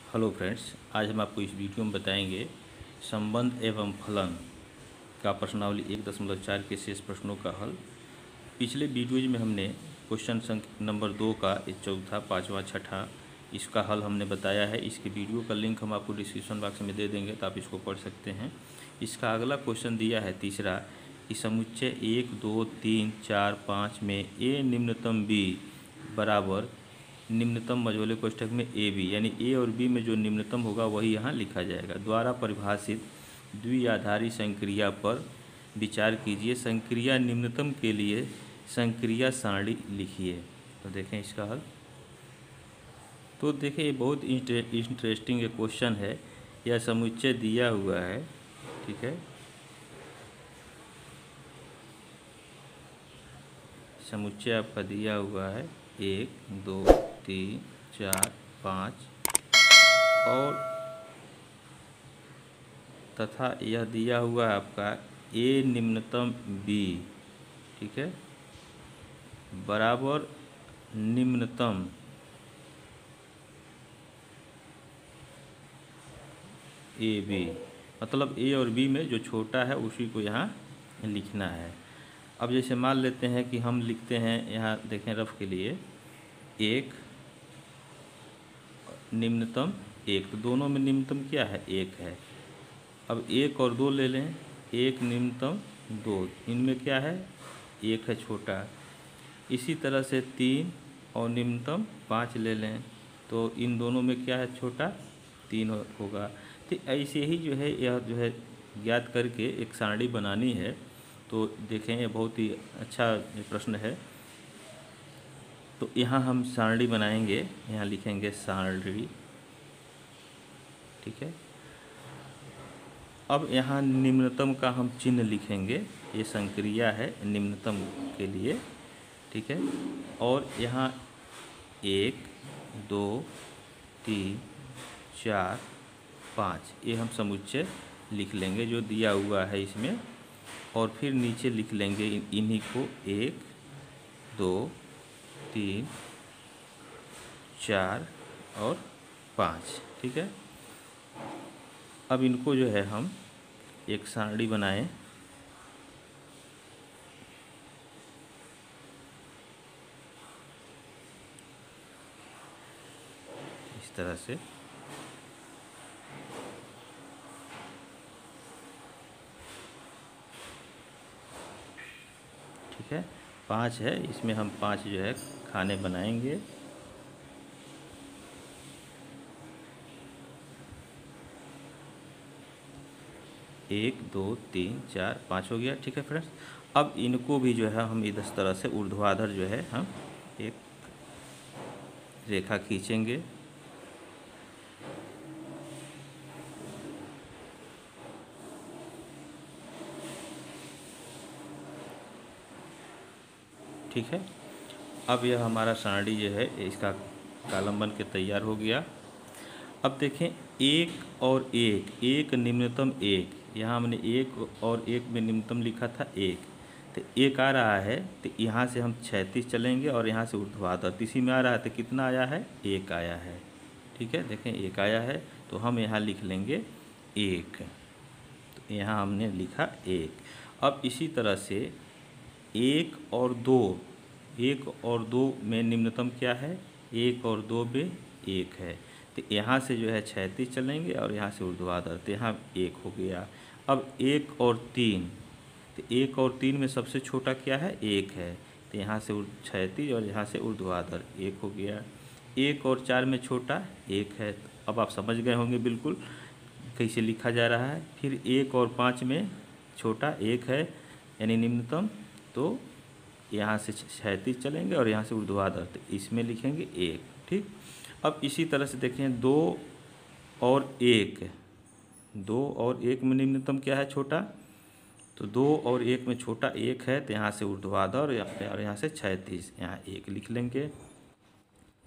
Hello friends, आज हम आपको इस वीडियो में बताएंगे संबंध एवं फलन का प्रश्नावली 1.4 के शेष प्रश्नों का हल। पिछले वीडियोज में हमने क्वेश्चन संख्या नंबर 2 का चौथा, पाँचवा, छठा इसका हल हमने बताया है। इसके वीडियो का लिंक हम आपको डिस्क्रिप्शन बॉक्स में दे देंगे, तो आप इसको पढ़ सकते हैं। इसका अगला क्वेश्चन दिया है तीसरा कि समुच्चय 1, 2, 3, 4, 5 में ए निम्नतम बी बराबर निम्नतम मझोले कोष्ठक में ए बी, यानी ए और बी में जो निम्नतम होगा वही यहाँ लिखा जाएगा। द्वारा परिभाषित द्विआधारी संक्रिया पर विचार कीजिए। संक्रिया निम्नतम के लिए संक्रिया सारणी लिखिए। तो देखें इसका हल। तो देखें, ये बहुत इंटरेस्टिंग क्वेश्चन है। यह समुच्चय दिया हुआ है, ठीक है। समुच्चय आपका दिया हुआ है 1, 2, 3, 4, 5 और तथा यह दिया हुआ है आपका ए निम्नतम बी, ठीक है, बराबर निम्नतम ए बी। मतलब ए और बी में जो छोटा है उसी को यहाँ लिखना है। अब जैसे मान लेते हैं कि हम लिखते हैं, यहाँ देखें रफ के लिए, 1 निम्नतम 1, तो दोनों में निम्नतम क्या है? 1 है। अब 1 और 2 ले लें, 1 निम्नतम 2, इनमें क्या है? 1 है छोटा। इसी तरह से 3 और निम्नतम 5 ले लें, तो इन दोनों में क्या है? छोटा 3 होगा। तो ऐसे ही जो है यह जो है ज्ञात करके एक सारणी बनानी है। तो देखें, ये बहुत ही अच्छा प्रश्न है। तो यहाँ हम सारणी बनाएंगे, यहाँ लिखेंगे सारणी, ठीक है। अब यहाँ निम्नतम का हम चिन्ह लिखेंगे, ये संक्रिया है निम्नतम के लिए, ठीक है। और यहाँ 1, 2, 3, 4, 5 ये हम समुच्चय लिख लेंगे जो दिया हुआ है इसमें। और फिर नीचे लिख लेंगे इन्हीं को 1, 2, 3, 4 और 5, ठीक है। अब इनको जो है हम एक सारणी बनाएं। इस तरह से, ठीक है। 5 है, इसमें हम 5 जो है खाने बनाएंगे। एक, 2, 3, 4, 5 हो गया, ठीक है फ्रेंड्स। अब इनको भी जो है हम इस तरह से ऊर्ध्वाधर जो है हम एक रेखा खींचेंगे। ठीक है। अब यह हमारा सारणी जो है इसका कॉलम बन के तैयार हो गया। अब देखें, 1 और 1, 1 निम्नतम 1, यहाँ हमने 1 और 1 में निम्नतम लिखा था 1, तो 1 आ रहा है, तो यहाँ से हम 36 चलेंगे और यहाँ से ऊर्ध्वाधर, तो इसी में आ रहा है, तो कितना आया है? 1 आया है, ठीक है। देखें 1 आया है, तो हम यहाँ लिख लेंगे 1, तो यहाँ हमने लिखा 1। अब इसी तरह से 1 और 2, 1 और 2 में निम्नतम क्या है? 1 और 2 में 1 है, तो यहाँ से जो है 36 चलेंगे और यहाँ से ऊर्ध्वाधर, तो यहाँ 1 हो गया। अब 1 और 3, तो 1 और 3 में सबसे छोटा क्या है? 1 है, तो यहाँ से 36 और यहाँ से ऊर्ध्वाधर 1 हो गया। 1 और 4 में छोटा 1 है, तो अब आप समझ गए होंगे बिल्कुल कैसे लिखा जा रहा है। फिर 1 और 5 में छोटा 1 है, यानी निम्नतम, तो यहाँ से 36 चलेंगे और यहाँ से ऊर्ध्वाधर, तो इसमें लिखेंगे 1, ठीक। अब इसी तरह से देखें, 2 और 1, 2 और 1 में निम्नतम क्या है? छोटा, तो 2 और 1 में छोटा 1 है, तो यहाँ से ऊर्ध्वाधर और यहाँ से 36, यहाँ 1 लिख लेंगे।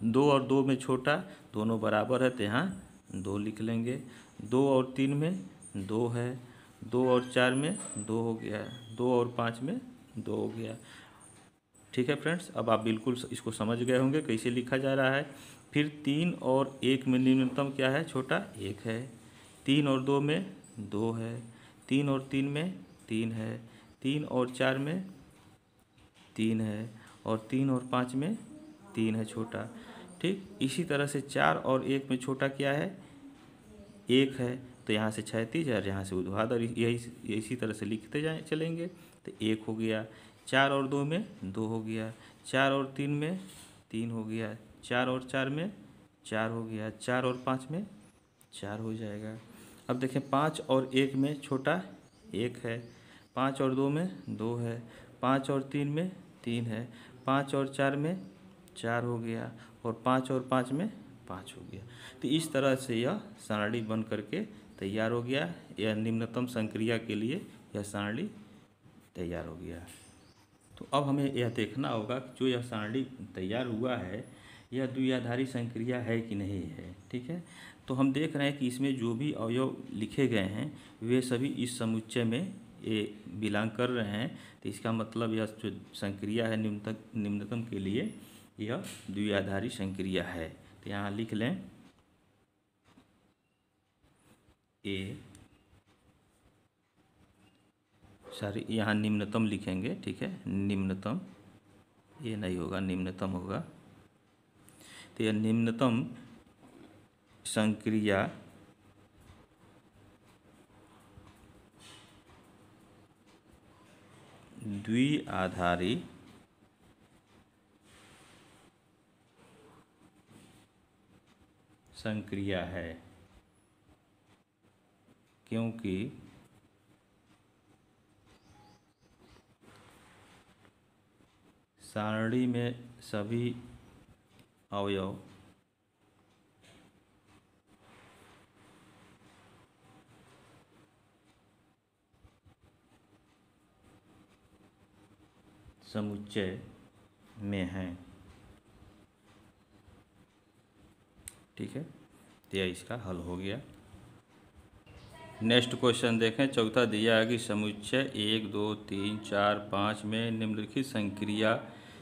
2 और 2 में छोटा, दोनों बराबर है, तो यहाँ 2 लिख लेंगे। 2 और 3 में 2 है, 2 और 4 में 2 हो गया, 2 और 5 में 2 हो गया, ठीक है फ्रेंड्स। अब आप बिल्कुल इसको समझ गए होंगे कैसे लिखा जा रहा है। फिर 3 और 1 में निम्नतम क्या है? छोटा 1 है। 3 और 2 में 2 है। 3 और 3 में 3 है। 3 और 4 में 3 है। और 3 और 5 में 3 है छोटा। ठीक, इसी तरह से 4 और 1 में छोटा क्या है? 1 है। तो यहाँ से क्षैतिज और यहाँ से ऊर्ध्वाधर, यही इसी तरह से लिखते जाए चलेंगे। तो 1 हो गया। 4 और 2 में 2 हो गया। 4 और 3 में 3 हो गया। 4 और 4 में 4 हो गया। 4 और 5 में 4 हो जाएगा। अब देखें 5 और 1 में छोटा 1 है। 5 और 2 में 2 है। 5 और 3 में 3 है। 5 और 4 में 4 हो गया। और 5 और 5 में 5 हो गया। तो इस तरह से यह सारणी बन करके तैयार हो गया। यह निम्नतम संक्रिया के लिए यह सारणी तैयार हो गया। तो अब हमें यह देखना होगा कि जो यह सारणी तैयार हुआ है यह द्विआधारी संक्रिया है कि नहीं है। ठीक है, तो हम देख रहे हैं कि इसमें जो भी अवयव लिखे गए हैं वे सभी इस समुच्चय में ये बिलोंग कर रहे हैं। तो इसका मतलब यह जो संक्रिया है निम्नतम के लिए यह द्विआधारी संक्रिया है। तो यहाँ लिख लें यहाँ निम्नतम लिखेंगे। ठीक है, निम्नतम, ये नहीं होगा, निम्नतम होगा। तो यह निम्नतम संक्रिया द्विआधारी संक्रिया है, क्योंकि सारणी में सभी अवयव समुच्चय में हैं। ठीक है, तो यह इसका हल हो गया। नेक्स्ट क्वेश्चन देखें। चौथा दिया है कि समुच्चय 1, 2, 3, 4, 5 में निम्नलिखित संक्रिया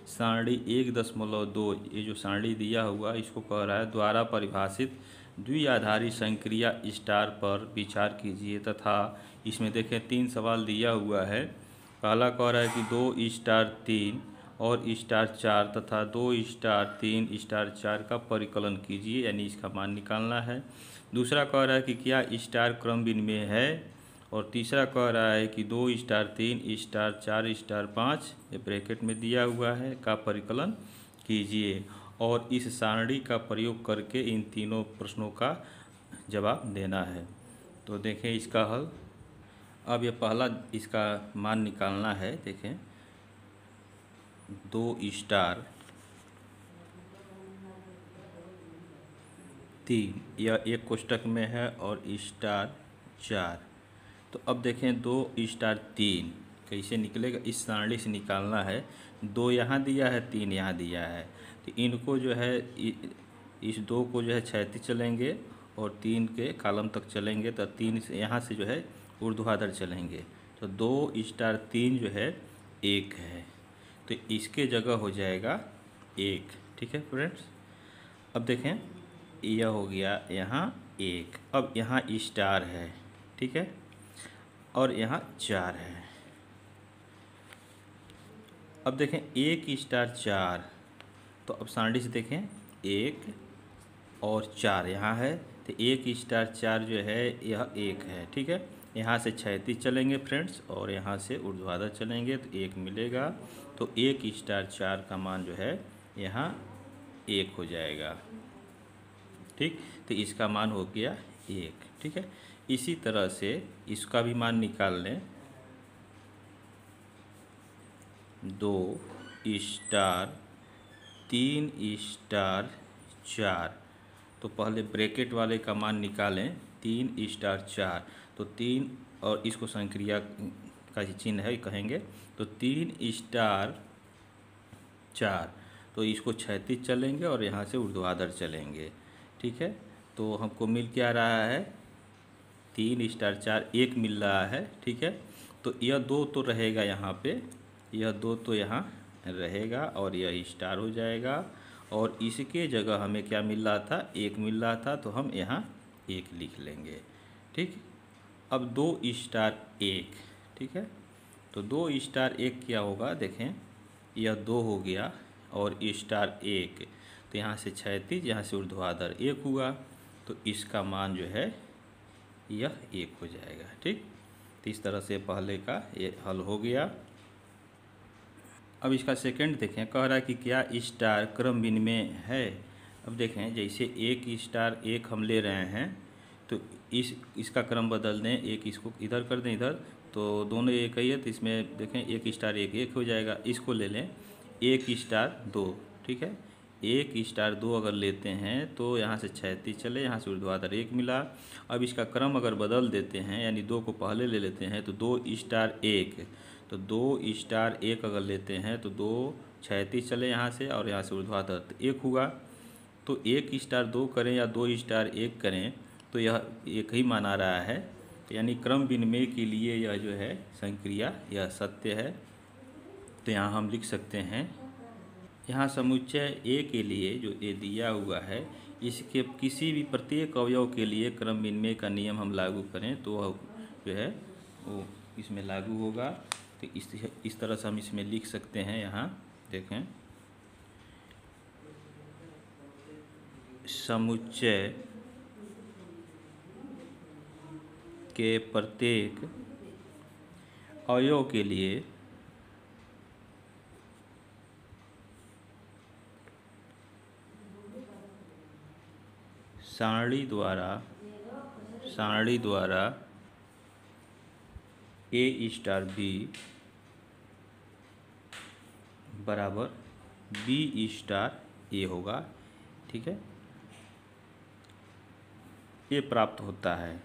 सारणी 1.2, ये जो सारणी दिया हुआ इसको कह रहा है द्वारा परिभाषित द्विआधारी संक्रिया स्टार पर विचार कीजिए तथा इसमें देखें 3 सवाल दिया हुआ है। पहला कह रहा है कि 2 स्टार 3 और स्टार 4 तथा 2 स्टार 3 स्टार 4 का परिकलन कीजिए, यानी इसका मान निकालना है। दूसरा कह रहा है कि क्या स्टार क्रम विनिमय है। और तीसरा कह रहा है कि 2 स्टार 3 स्टार 4 स्टार 5 ये ब्रैकेट में दिया हुआ है का परिकलन कीजिए और इस सारणी का प्रयोग करके इन तीनों प्रश्नों का जवाब देना है। तो देखें इसका हल। अब ये पहला इसका मान निकालना है। देखें 2 स्टार 3 यह एक कोष्टक में है और स्टार 4। तो अब देखें 2 स्टार 3 कैसे निकलेगा, इस सारणी से निकालना है। 2 यहाँ दिया है, 3 यहाँ दिया है। तो इनको जो है इस 2 को जो है क्षैतिज चलेंगे और 3 के कॉलम तक चलेंगे। तो 3 से यहाँ से जो है ऊर्ध्वाधर चलेंगे। तो 2 स्टार 3 जो है 1 है, तो इसके जगह हो जाएगा 1। ठीक है फ्रेंड्स, अब देखें यह हो गया यहाँ 1। अब यहाँ स्टार है, ठीक है, और यहाँ 4 है। अब देखें 1 स्टार 4, तो अब सारणी से देखें 1 और 4 यहाँ है। तो 1 स्टार 4 जो है यह 1 है। ठीक है, यहाँ से क्षैतिज चलेंगे फ्रेंड्स और यहाँ से ऊर्ध्वाधर चलेंगे तो 1 मिलेगा। तो 1 स्टार 4 का मान जो है यहाँ 1 हो जाएगा। ठीक, तो इसका मान हो गया 1। ठीक है, इसी तरह से इसका भी मान निकाल लें। 2 स्टार 3 स्टार 4, तो पहले ब्रैकेट वाले का मान निकालें। 3 स्टार 4, तो 3 और इसको संक्रिया का चिन्ह है कहेंगे। तो 3 स्टार 4, तो इसको क्षैतिज चलेंगे और यहाँ से ऊर्ध्वाधर चलेंगे। ठीक है, तो हमको मिल क्या रहा है 3 स्टार 4 1 मिल रहा है। ठीक है, तो यह 2 तो रहेगा यहाँ पे, यह 2 तो यहाँ रहेगा और यह स्टार हो जाएगा और इसके जगह हमें क्या मिल रहा था, 1 मिल रहा था, तो हम यहाँ 1 लिख लेंगे। ठीक, अब 2 स्टार 1, ठीक है, तो 2 स्टार 1 क्या होगा, देखें यह 2 हो गया और स्टार 1, तो यहाँ से क्षैतिज, यहाँ से ऊर्ध्वाधर 1 हुआ, तो इसका मान जो है यह 1 हो जाएगा। ठीक, तो इस तरह से पहले का ये हल हो गया। अब इसका सेकंड देखें, कह रहा है कि क्या स्टार क्रम विनिमय है। अब देखें जैसे 1 स्टार 1 हम ले रहे हैं, तो इसका क्रम बदल दें, 1 इसको इधर कर दें इधर, तो दोनों एक ही है, तो इसमें देखें 1 स्टार 1 1 हो जाएगा। इसको ले लें 1 स्टार 2, ठीक है, 1 स्टार 2 अगर लेते हैं तो यहाँ से क्षैतिज चले, यहाँ से ऊर्ध्वाधर 1 मिला। अब इसका क्रम अगर बदल देते हैं, यानी 2 को पहले ले लेते हैं, तो 2 स्टार 1, तो 2 स्टार 1 अगर लेते हैं तो 2 क्षैतिज चले यहाँ से, और यहाँ से ऊर्ध्वाधर 1 हुआ। तो 1 स्टार 2 करें या 2 स्टार 1 करें, तो यह एक ही मान आ रहा है, यानी क्रम विनिमय के लिए यह जो है संक्रिया यह सत्य है। तो यहाँ हम लिख सकते हैं, यहाँ समुच्चय ए के लिए जो ए दिया हुआ है, इसके किसी भी प्रत्येक अवयव के लिए क्रम विनिमय का नियम हम लागू करें तो वह जो है वो इसमें लागू होगा। तो इस तरह से हम इसमें लिख सकते हैं। यहाँ देखें, समुच्चय के प्रत्येक अवयव के लिए सारणी द्वारा ए स्टार बी बराबर बी स्टार ए होगा। ठीक है, ये प्राप्त होता है,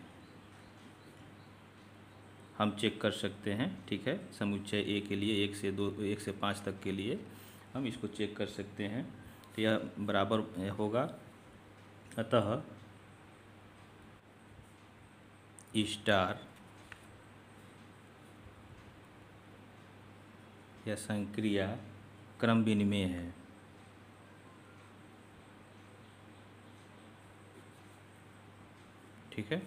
हम चेक कर सकते हैं। ठीक है, समुच्चय ए के लिए 1 से 2 1 से 5 तक के लिए हम इसको चेक कर सकते हैं। तो यह बराबर होगा, अतः स्टार या संक्रिया क्रम विनिमय है। ठीक है,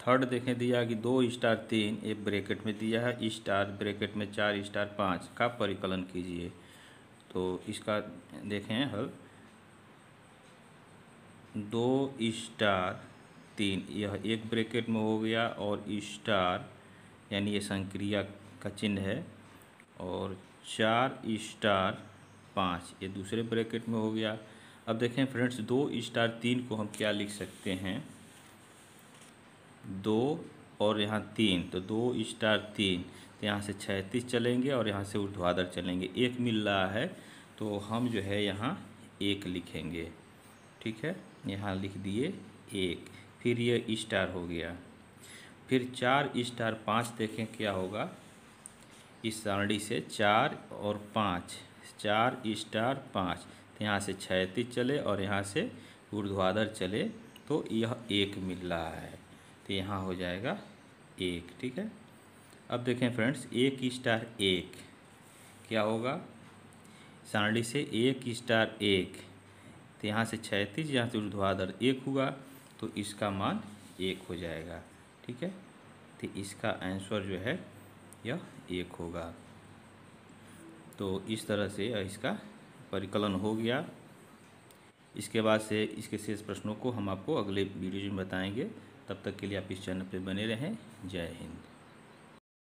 थर्ड देखें, दिया कि 2 स्टार 3 एक ब्रैकेट में दिया है, स्टार ब्रैकेट में 4 स्टार 5 का परिकलन कीजिए। तो इसका देखें हल, 2 स्टार 3 यह एक ब्रैकेट में हो गया, और स्टार यानी ये संक्रिया का चिन्ह है, और 4 स्टार 5 ये दूसरे ब्रैकेट में हो गया। अब देखें फ्रेंड्स, 2 स्टार 3 को हम क्या लिख सकते हैं, 2 और यहाँ 3, तो 2 स्टार 3, तो यहाँ से क्षैतिज चलेंगे और यहाँ से ऊर्ध्वाधर चलेंगे, 1 मिल रहा है, तो हम जो है यहाँ 1 लिखेंगे। ठीक है, यहाँ लिख दिए 1, फिर ये स्टार हो गया। फिर 4 स्टार 5 देखें क्या होगा, इस सारणी से 4 और 5, 4 स्टार 5, तो यहाँ से क्षैतिज चले और यहाँ से ऊर्ध्वाधर चले, तो यह 1 मिल रहा है, तो यहाँ हो जाएगा 1। ठीक है, अब देखें फ्रेंड्स, 1 स्टार 1 क्या होगा, सारणी से 1 स्टार 1, तो यहाँ से क्षैतिज, यहाँ से ऊर्ध्वाधर 1 हुआ, तो इसका मान 1 हो जाएगा। ठीक है, तो इसका आंसर जो है यह 1 होगा। तो इस तरह से इसका परिकलन हो गया। इसके बाद से इसके शेष प्रश्नों को हम आपको अगले वीडियो में बताएंगे। तब तक के लिए आप इस चैनल पर बने रहें। जय हिंद।